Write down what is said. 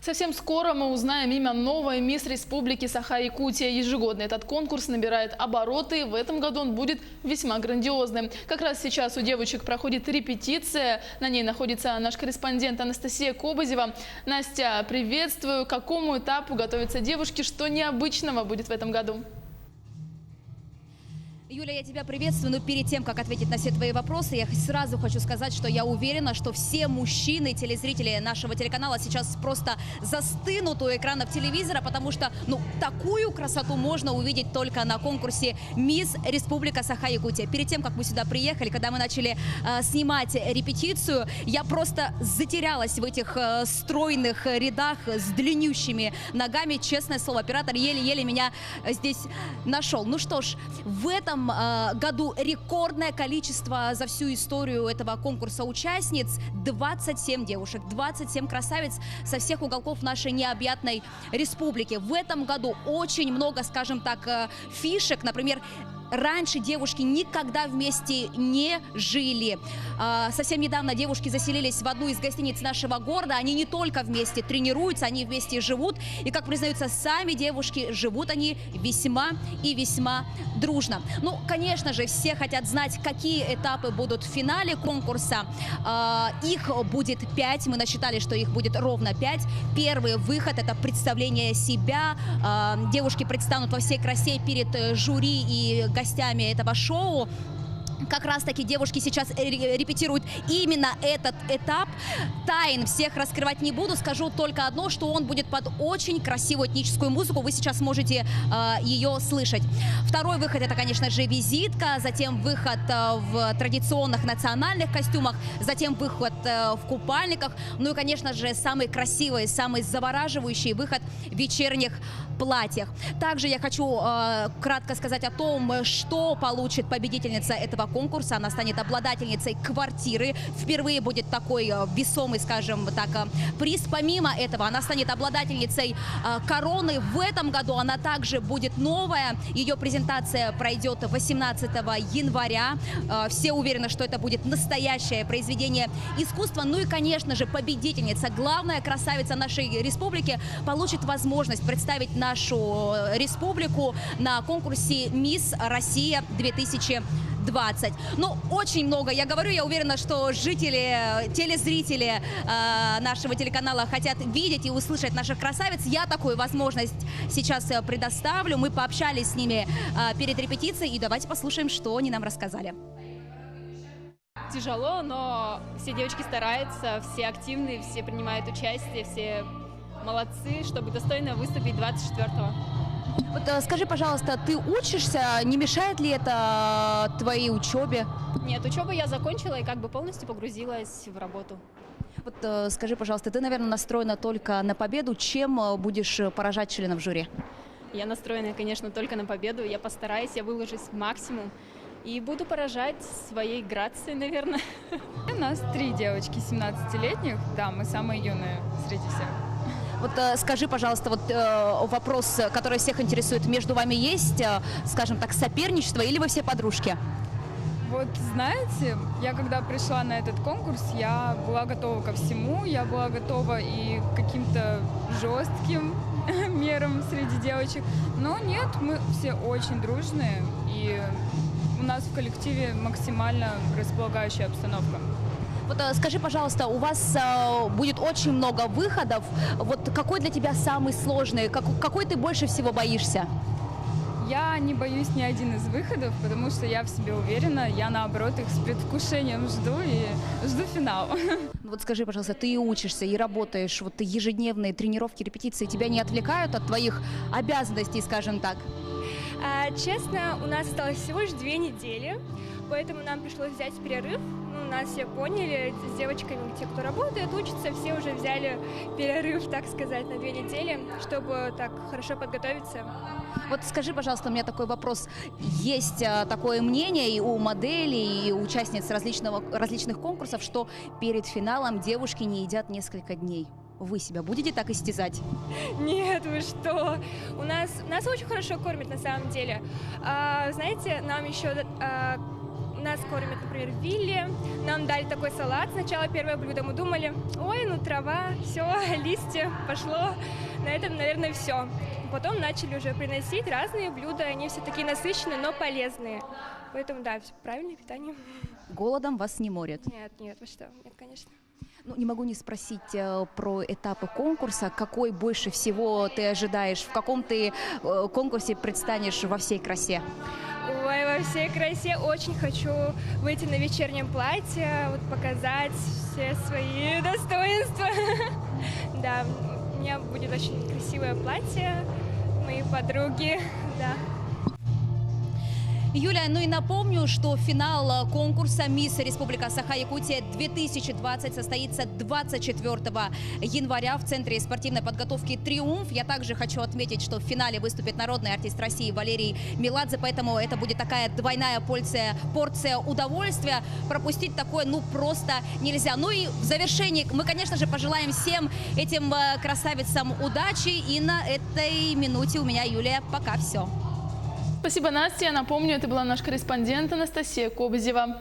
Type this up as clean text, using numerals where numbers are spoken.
Совсем скоро мы узнаем имя новой мисс Республики Саха-Якутия. Ежегодно этот конкурс набирает обороты. В этом году он будет весьма грандиозным. Как раз сейчас у девочек проходит репетиция. На ней находится наш корреспондент Анастасия Кобызева. Настя, приветствую. К какому этапу готовятся девушки? Что необычного будет в этом году? Юля, я тебя приветствую, но перед тем, как ответить на все твои вопросы, я сразу хочу сказать, что я уверена, что все мужчины, телезрители нашего телеканала сейчас просто застынут у экранов телевизора, потому что, такую красоту можно увидеть только на конкурсе «Мисс Республика Саха-Якутия». Перед тем, как мы сюда приехали, когда мы начали снимать репетицию, я просто затерялась в этих стройных рядах с длиннющими ногами. Честное слово, оператор еле-еле меня здесь нашел. Ну что ж, в этом году рекордное количество за всю историю этого конкурса участниц. 27 девушек, 27 красавиц со всех уголков нашей необъятной республики. В этом году очень много, скажем так, фишек. Например, раньше девушки никогда вместе не жили. Совсем недавно девушки заселились в одну из гостиниц нашего города. Они не только вместе тренируются, они вместе живут. И, как признаются сами девушки, живут они весьма и весьма дружно. Ну, конечно же, все хотят знать, какие этапы будут в финале конкурса. Их будет 5. Мы насчитали, что их будет ровно 5. Первый выход – это представление себя. Девушки предстанут во всей красе перед жюри и гостями этого шоу. Как раз таки девушки сейчас репетируют именно этот этап. Тайн всех раскрывать не буду, скажу только одно, что он будет под очень красивую этническую музыку. Вы сейчас можете ее слышать. Второй выход — это, конечно же, визитка, затем выход в традиционных национальных костюмах, затем выход в купальниках, ну и, конечно же, самый красивый, самый завораживающий выход в вечерних платьях. Также я хочу кратко сказать о том, что получит победительница этого конкурса. Она станет обладательницей квартиры. Впервые будет такой весомый, скажем так, приз. Помимо этого, она станет обладательницей короны. В этом году она также будет новая. Ее презентация пройдет 18 января. Все уверены, что это будет настоящее произведение искусства. Ну и, конечно же, победительница, главная красавица нашей республики, получит возможность представить нашу республику на конкурсе «Мисс Россия 2020». Ну, очень много. Я говорю, я уверена, что жители, телезрители нашего телеканала хотят видеть и услышать наших красавиц. Я такую возможность сейчас предоставлю. Мы пообщались с ними перед репетицией, и давайте послушаем, что они нам рассказали. Тяжело, но все девочки стараются, все активные, все принимают участие, все молодцы, чтобы достойно выступить 24-го. Вот скажи, пожалуйста, ты учишься? Не мешает ли это твоей учебе? Нет, учебу я закончила и как бы полностью погрузилась в работу. Вот скажи, пожалуйста, ты, наверное, настроена только на победу. Чем будешь поражать членов жюри? Я настроена, конечно, только на победу. Я постараюсь, я выложусь максимум. И буду поражать своей грацией, наверное. У нас 3 девочки 17-летних. Да, мы самые юные среди всех. Вот скажи, пожалуйста, вот вопрос, который всех интересует. Между вами есть, скажем так, соперничество или вы все подружки? Вот знаете, я когда пришла на этот конкурс, я была готова ко всему. Я была готова и к каким-то жестким мерам среди девочек. Но нет, мы все очень дружные. И у нас в коллективе максимально располагающая обстановка. Вот скажи, пожалуйста, у вас будет очень много выходов. Вот какой для тебя самый сложный? Какой ты больше всего боишься? Я не боюсь ни один из выходов, потому что я в себе уверена. Я, наоборот, их с предвкушением жду и жду финала. Вот скажи, пожалуйста, ты и учишься, и работаешь, вот ежедневные тренировки, репетиции тебя не отвлекают от твоих обязанностей, скажем так? Честно, у нас осталось всего лишь 2 недели, поэтому нам пришлось взять перерыв. Нас все поняли, с девочками, те, кто работает, учатся, все уже взяли перерыв, так сказать, на 2 недели, чтобы так хорошо подготовиться. Вот скажи, пожалуйста, у меня такой вопрос. Есть такое мнение и у моделей, и у участниц различных конкурсов, что перед финалом девушки не едят несколько дней. Вы себя будете так истязать? Нет, вы что? Нас очень хорошо кормят на самом деле. Знаете, нам еще нас кормят, например, в вилле. Нам дали такой салат. Сначала первое блюдо мы думали, ой, ну трава, все, листья, пошло. На этом, наверное, все. Потом начали уже приносить разные блюда. Они все такие насыщенные, но полезные. Поэтому, да, правильное питание. Голодом вас не морят? Нет, вы что? Нет, конечно. Ну, не могу не спросить про этапы конкурса. Какой больше всего ты ожидаешь? В каком ты конкурсе предстанешь во всей красе? Ой, во всей красе очень хочу выйти на вечернем платье, вот показать все свои достоинства. Да, у меня будет очень красивое платье, мои подруги, да. Юля, ну и напомню, что финал конкурса «Мисс Республика Саха-Якутия-2020» состоится 24 января в Центре спортивной подготовки «Триумф». Я также хочу отметить, что в финале выступит народный артист России Валерий Меладзе, поэтому это будет такая двойная порция удовольствия. Пропустить такое, ну, просто нельзя. Ну и в завершении мы, конечно же, пожелаем всем этим красавицам удачи. И на этой минуте у меня, Юлия, пока все. Спасибо, Настя. Я напомню, это была наш корреспондент Анастасия Кобзева.